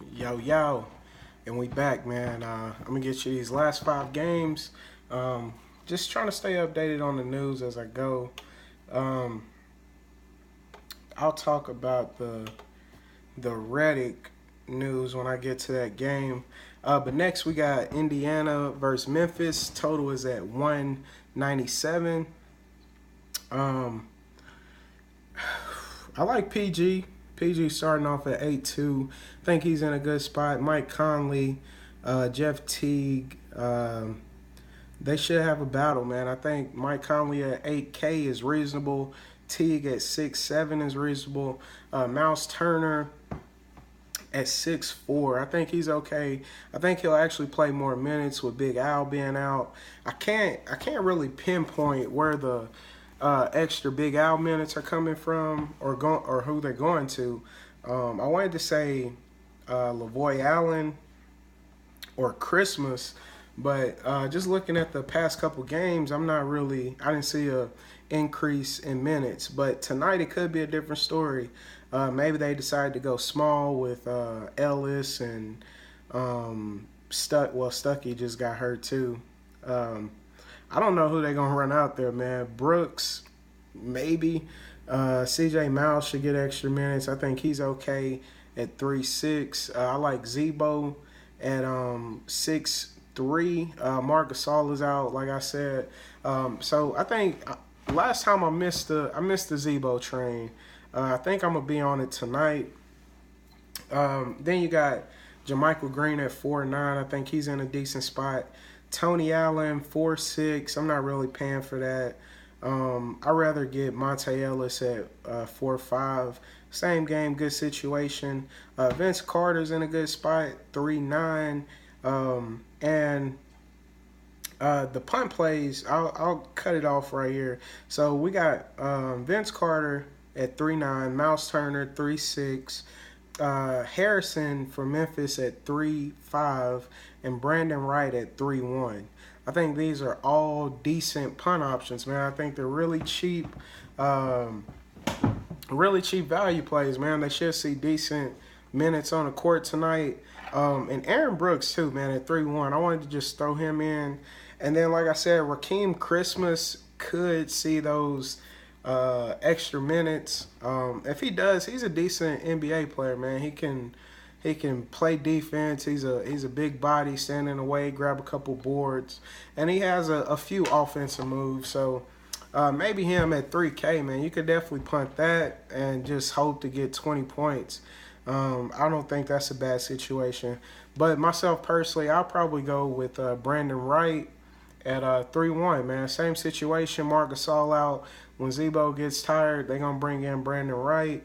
Yo, and we back, man. I'm gonna get you these last 5 games. Just trying to stay updated on the news as I go. Um, I'll talk about the Reddick news when I get to that game. But next we got Indiana versus Memphis. Total is at 197. Um, I like PG. PG starting off at 8-2. I think he's in a good spot. Mike Conley, Jeff Teague. They should have a battle, man. I think Mike Conley at 8K is reasonable. Teague at 6-7 is reasonable. Mouse Turner at 6-4. I think he's okay. I think he'll actually play more minutes with Big Al being out. I can't really pinpoint where the extra Big Al minutes are coming from or who they're going to. I wanted to say Lavoy Allen or Christmas, but just looking at the past couple games, I didn't see a increase in minutes. But tonight it could be a different story. Maybe they decided to go small with Ellis and Stuckey just got hurt too. I don't know who they're going to run out there, man. Brooks, maybe. CJ Miles should get extra minutes. I think he's okay at 3-6. I like Zebo at 6-3. Marc Gasol is out, like I said. So I think last time I missed the Zebo train. I think I'm going to be on it tonight. Then you got JaMychal Green at 4-9. I think he's in a decent spot. Tony Allen, 4-6. I'm not really paying for that. I'd rather get Monte Ellis at 4-5. Same game, good situation. Vince Carter's in a good spot, 3-9. And the punt plays, I'll cut it off right here. So we got Vince Carter at 3-9, Mouse Turner 3-6, Harrison for Memphis at 3-5, and Brandon Wright at 3-1. I think these are all decent punt options, man. I think they're really cheap value plays, man. They should see decent minutes on the court tonight. And Aaron Brooks, too, man, at 3-1. I wanted to just throw him in. And then, like I said, Rakeem Christmas could see those extra minutes. If he does, he's a decent NBA player, man. He can play defense. He's a big body, stand in the way, grab a couple boards, and he has a few offensive moves. So maybe him at 3K, man. You could definitely punt that and just hope to get 20 points. I don't think that's a bad situation. But myself personally, I'll probably go with Brandon Wright at 3-1, man. Same situation. Marc Gasol out. When Zebo gets tired, they're going to bring in Brandon Wright.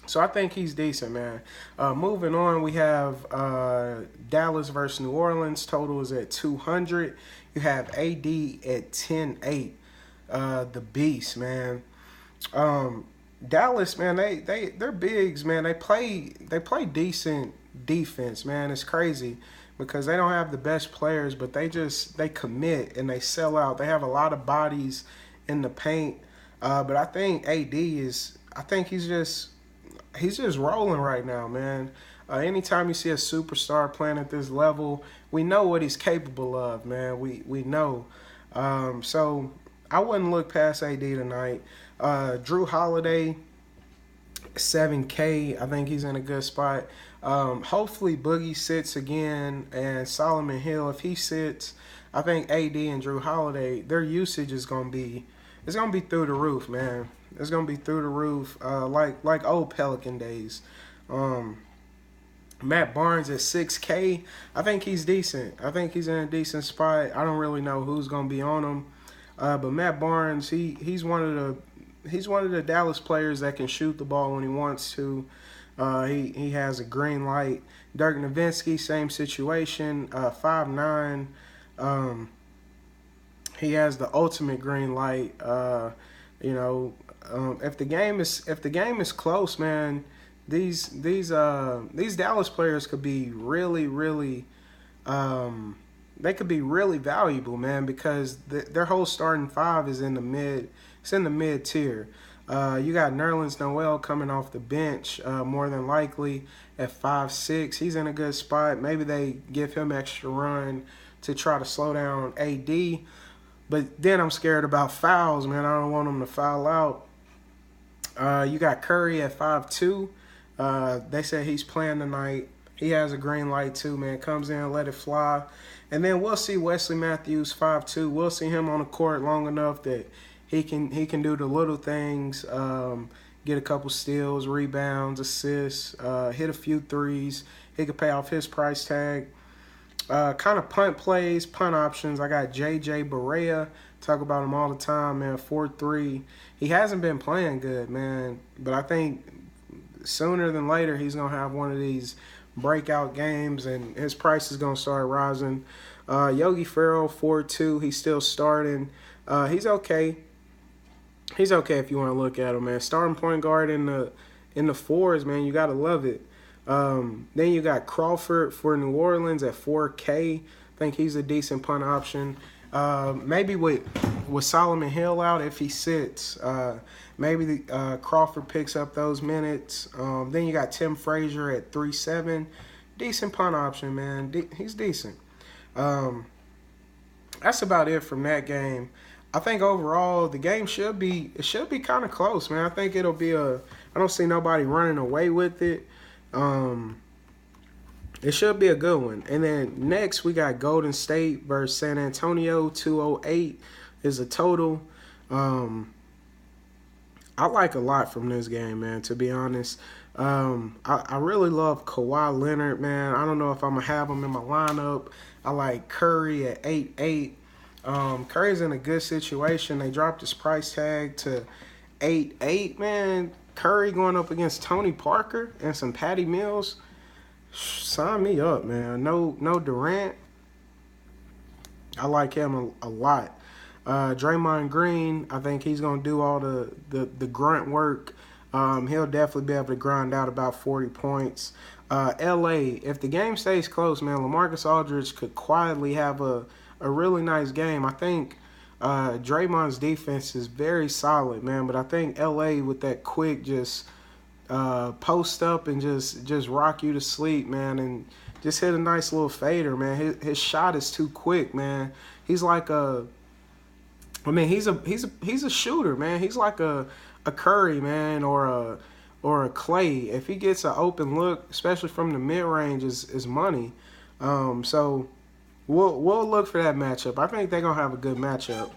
So I think he's decent, man. Moving on, we have Dallas versus New Orleans. Total is at 200. You have AD at 10-8. The beast, man. Dallas, man, they're bigs, man. They play decent defense, man. It's crazy because they don't have the best players, but they commit and they sell out. They have a lot of bodies in the paint. But I think he's just rolling right now, man. Anytime you see a superstar playing at this level, we know what he's capable of, man. We know. So I wouldn't look past AD tonight. Drew Holiday, 7K. I think he's in a good spot. Hopefully Boogie sits again, and Solomon Hill, if he sits, I think AD and Drew Holiday, their usage is gonna be through the roof, man. It's gonna be through the roof, like old Pelican days. Matt Barnes at 6K. I think he's decent. I think he's in a decent spot. I don't really know who's gonna be on him, but Matt Barnes, he's one of the Dallas players that can shoot the ball when he wants to. He has a green light. Dirk Nowitzki, same situation. 5'9". He has the ultimate green light. If the game is close, man, these Dallas players could be really they could be really valuable, man, because their whole starting five is in the mid. It's in the mid tier. You got Nerlens Noel coming off the bench, more than likely at 5'6". He's in a good spot. Maybe they give him extra run to try to slow down AD. But then I'm scared about fouls, man. I don't want him to foul out. You got Curry at 5'2". They said he's playing tonight. He has a green light too, man. Comes in, let it fly. And then we'll see Wesley Matthews, 5'2". We'll see him on the court long enough that he can do the little things, get a couple steals, rebounds, assists, hit a few threes. He could pay off his price tag. Kind of punt plays, punt options. I got J.J. Barea. Talk about him all the time, man. 4'3". He hasn't been playing good, man. But I think sooner than later he's going to have one of these breakout games and his price is going to start rising. Yogi Ferrell, 4'2". He's still starting. He's okay. He's okay if you want to look at him, man. Starting point guard in the fours, man. You got to love it. Then you got Crawford for New Orleans at 4K. I think he's a decent punt option. Maybe with Solomon Hill out, if he sits, maybe Crawford picks up those minutes. Then you got Tim Frazier at 3.7. Decent punt option, man. He's decent. That's about it from that game. I think overall the game should be kind of close, man. I think it'll be I don't see nobody running away with it. It should be a good one. And then next we got Golden State versus San Antonio. 208 is a total. I like a lot from this game, man, to be honest. I really love Kawhi Leonard, man. I don't know if I'm going to have him in my lineup. I like Curry at 8.8. Curry's in a good situation. They dropped his price tag to 8.8, man. Curry going up against Tony Parker and some Patty Mills. Sign me up, man. No Durant. I like him a lot. Draymond Green, I think he's going to do all the grunt work. He'll definitely be able to grind out about 40 points. LA, if the game stays close, man, LaMarcus Aldridge could quietly have a really nice game. I think Draymond's defense is very solid, man, but I think LA with that quick just post up and just rock you to sleep, man, and just hit a nice little fader, man. His shot is too quick, man. He's like he's a shooter, man. He's like a Curry, man, or a Clay. If he gets an open look, especially from the mid range, is money. So we'll look for that matchup. I think they're gonna have a good matchup.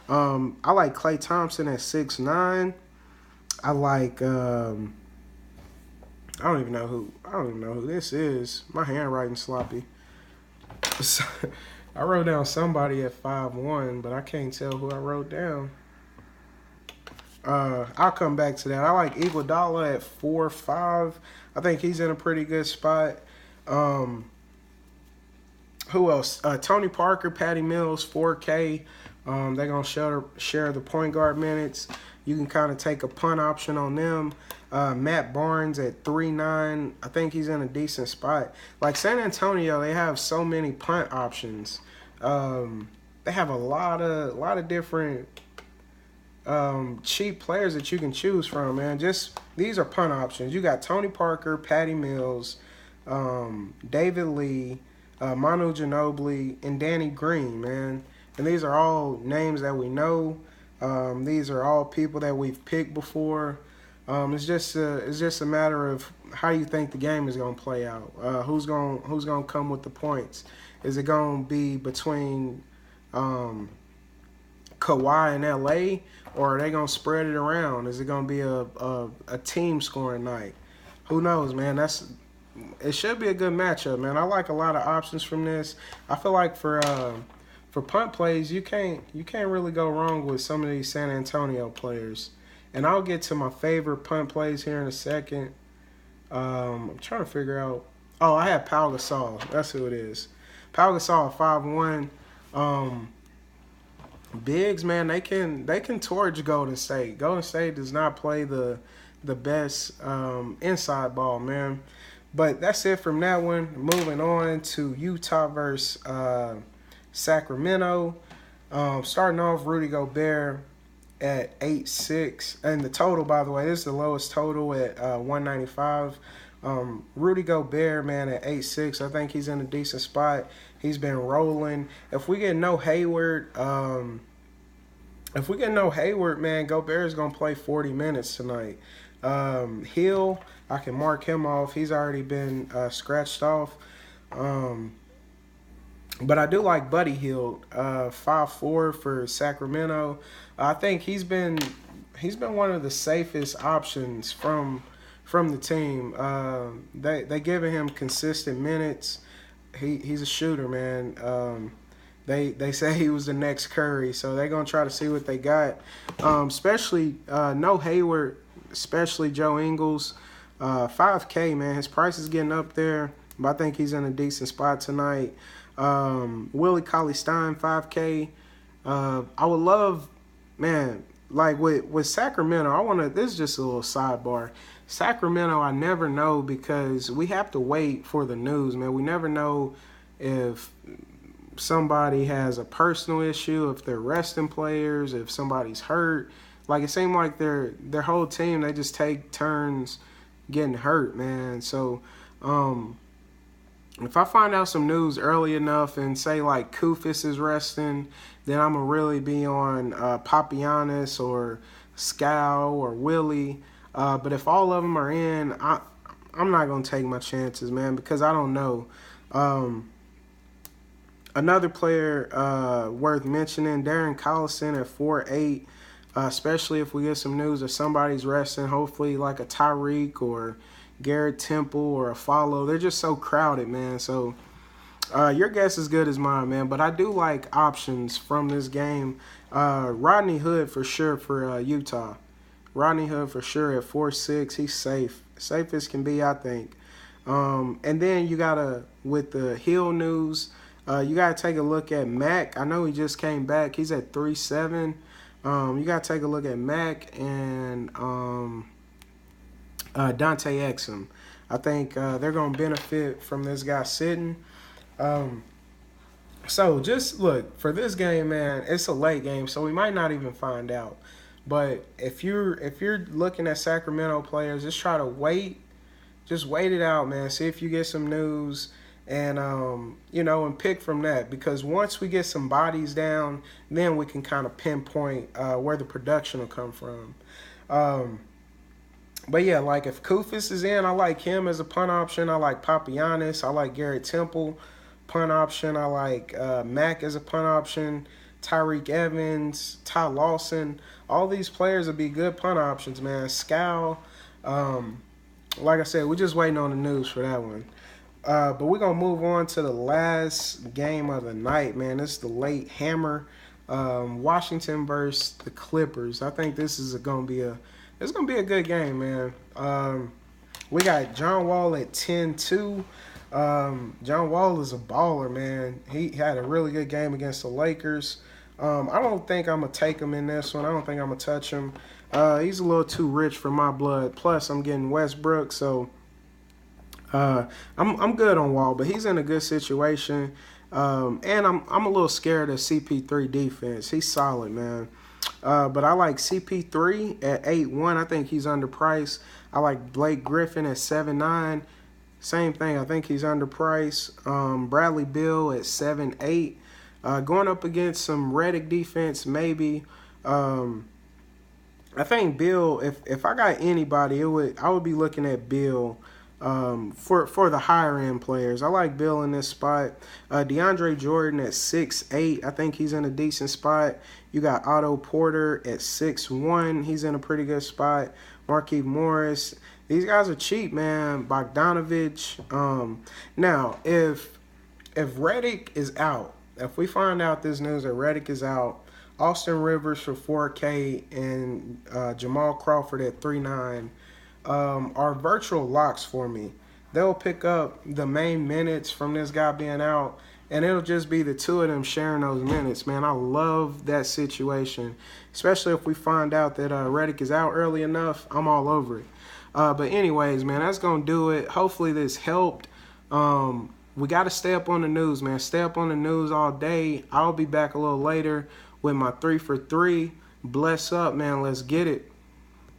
I like Klay Thompson at 6'9". I like I don't even know who this is. My handwriting's sloppy. I wrote down somebody at 5'1", but I can't tell who I wrote down. I'll come back to that. I like Iguodala at 4'5". I think he's in a pretty good spot. Who else? Tony Parker, Patty Mills, 4K. They're going to share the point guard minutes. You can kind of take a punt option on them. Matt Barnes at 3.9. I think he's in a decent spot. Like San Antonio, they have so many punt options. They have a lot of different cheap players that you can choose from, man. Just these are punt options. You got Tony Parker, Patty Mills, David Lee, Manu Ginobili, and Danny Green, man. And these are all names that we know. These are all people that we've picked before. It's just a matter of how you think the game is gonna play out. Who's gonna come with the points? Is it gonna be between Kawhi and LA, or are they gonna spread it around? Is it gonna be a team scoring night? Who knows, man? It should be a good matchup, man. I like a lot of options from this. I feel like for punt plays, you can't really go wrong with some of these San Antonio players. And I'll get to my favorite punt plays here in a second. I'm trying to figure out. Oh, I have Pau Gasol. That's who it is. Pau Gasol, 5'1". Bigs, man, they can torch Golden State. Golden State does not play the best inside ball, man. But that's it from that one. Moving on to Utah versus Sacramento. Starting off, Rudy Gobert. at 8.6, and the total, by the way, this is the lowest total at 195. Rudy Gobert, man, at 8.6, I think he's in a decent spot. He's been rolling. If we get no Hayward, man, Gobert is gonna play 40 minutes tonight. Hill, I can mark him off. He's already been scratched off. But I do like Buddy Hield, 5'4" for Sacramento. I think he's been one of the safest options from the team. They giving him consistent minutes. He's a shooter, man. They say he was the next Curry, so they're gonna try to see what they got. Especially no Hayward, especially Joe Ingles. 5K, man. His price is getting up there, but I think he's in a decent spot tonight. Willie Cauley-Stein, 5K. I would love, man, like with Sacramento, this is just a little sidebar. Sacramento, I never know because we have to wait for the news, man. We never know if somebody has a personal issue, if they're resting players, if somebody's hurt. Like, it seemed like their whole team, they just take turns getting hurt, man. So, if I find out some news early enough and say, like, Kufis is resting, then I'm going to really be on Papianis or Scal or Willie. But if all of them are in, I'm not going to take my chances, man, because I don't know. Another player worth mentioning, Darren Collison at 4.8, especially if we get some news that somebody's resting, hopefully like a Tyreek or Garrett Temple or a Follow. They're just so crowded, man. So your guess is good as mine, man. But I do like options from this game. Rodney Hood for sure for Utah. Rodney Hood for sure at 4.6. He's safe. Safe as can be, I think. And then you got to, with the Hill news, you got to take a look at Mac. I know he just came back. He's at 3.7. You got to take a look at Mac and Dante Exum. I think they're going to benefit from this guy sitting. So just look, for this game, man, it's a late game, so we might not even find out. But if you're looking at Sacramento players, just try to wait. Just wait it out, man. See if you get some news and and pick from that, because once we get some bodies down, then we can kind of pinpoint where the production will come from. But yeah, like if Kufis is in, I like him as a punt option. I like Papianis. I like Garrett Temple, punt option. I like Mac as a punt option. Tyreek Evans, Ty Lawson. All these players would be good punt options, man. Scal. Like I said, we're just waiting on the news for that one. But we're going to move on to the last game of the night, man. This is the late hammer. Washington versus the Clippers. I think this is going to be a good game, man. We got John Wall at 10-2. John Wall is a baller, man. He had a really good game against the Lakers. I don't think I'm going to take him in this one. I don't think I'm going to touch him. He's a little too rich for my blood. Plus, I'm getting Westbrook, so I'm good on Wall, but he's in a good situation. And I'm a little scared of CP3 defense. He's solid, man. But I like CP3 at 8.1. I think he's underpriced. I like Blake Griffin at 7.9. Same thing. I think he's underpriced. Bradley Beal at 7.8. Going up against some Redick defense, maybe. I think Bill, if I got anybody, I would be looking at Bill for the higher end players. I like Bill in this spot. DeAndre Jordan at 6'8". I think he's in a decent spot. You got Otto Porter at 6'1". He's in a pretty good spot. Markieff Morris. These guys are cheap, man. Bogdanovich. Now, if Redick is out, if we find out this news that Redick is out, Austin Rivers for 4K and Jamal Crawford at 3.9 are virtual locks for me. They'll pick up the main minutes from this guy being out, and it'll just be the two of them sharing those minutes, man. I love that situation, especially if we find out that Redick is out early enough. I'm all over it. But anyways, man, that's going to do it. Hopefully this helped. We got to stay up on the news, man. Stay up on the news all day. I'll be back a little later with my 3 for 3. Bless up, man. Let's get it.